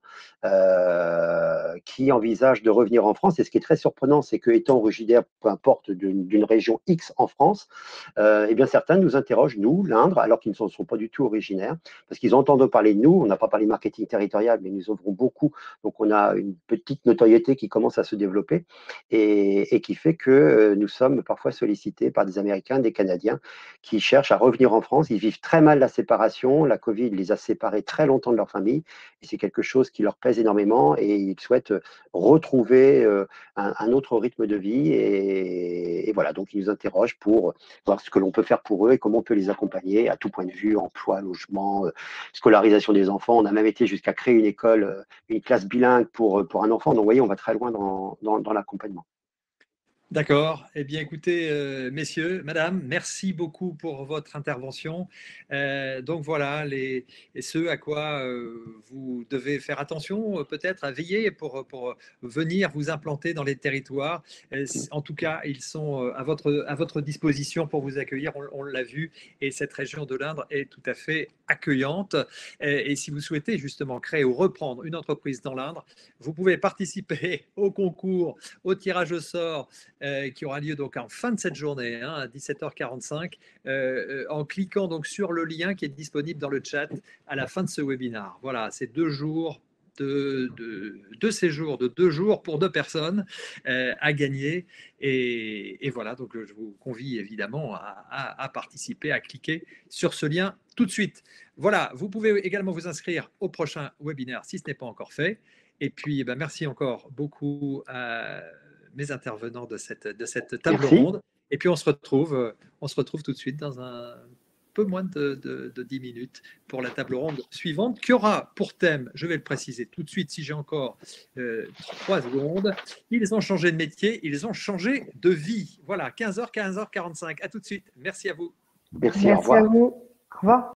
qui envisagent de revenir en France. Et ce qui est très surprenant, c'est que étant originaire, peu importe, d'une région X en France, eh bien certains nous interrogent, nous, l'Indre, alors qu'ils ne sont pas du tout originaires, parce qu'ils entendent parler de nous. On n'a pas parlé marketing territorial, mais nous ouvrons beaucoup, donc on a une petite notoriété qui commence à se développer et qui fait que nous sommes parfois sollicités par des Américains, des Canadiens qui cherchent à revenir en France. Ils vivent très mal la séparation. La Covid les a séparés très longtemps de leur famille et c'est quelque chose qui leur pèse énormément et ils souhaitent retrouver un autre rythme de vie et voilà, donc ils nous interrogent pour voir ce que l'on peut faire pour eux et comment on peut les accompagner à tout point de vue, emploi, logement, scolarisation des enfants. On a même été jusqu'à créer une école, une classe bilingue pour un enfant. Donc, vous voyez, on va très loin dans l'accompagnement. D'accord. Eh bien, écoutez, messieurs, madame, merci beaucoup pour votre intervention. Donc voilà, ce à quoi vous devez faire attention, peut-être à veiller pour venir vous implanter dans les territoires. En tout cas, ils sont à votre disposition pour vous accueillir, on l'a vu, et cette région de l'Indre est tout à fait accueillante. Et si vous souhaitez justement créer ou reprendre une entreprise dans l'Indre, vous pouvez participer au concours, au tirage au sort, qui aura lieu donc en fin de cette journée, à 17h45, en cliquant donc sur le lien qui est disponible dans le chat à la fin de ce webinaire. Voilà, c'est 2 jours de séjour de 2 jours pour 2 personnes à gagner. Et voilà, donc je vous convie évidemment à participer, à cliquer sur ce lien tout de suite. Voilà, vous pouvez également vous inscrire au prochain webinaire si ce n'est pas encore fait. Et puis, merci encore beaucoup à mes intervenants de cette table ronde. Et puis, on se retrouve tout de suite dans un peu moins de 10 minutes pour la table ronde suivante, qui aura pour thème, je vais le préciser tout de suite si j'ai encore 3 secondes, ils ont changé de métier, ils ont changé de vie. Voilà, 15h, 15h45. À tout de suite. Merci à vous. Merci, au revoir. À vous. Au revoir.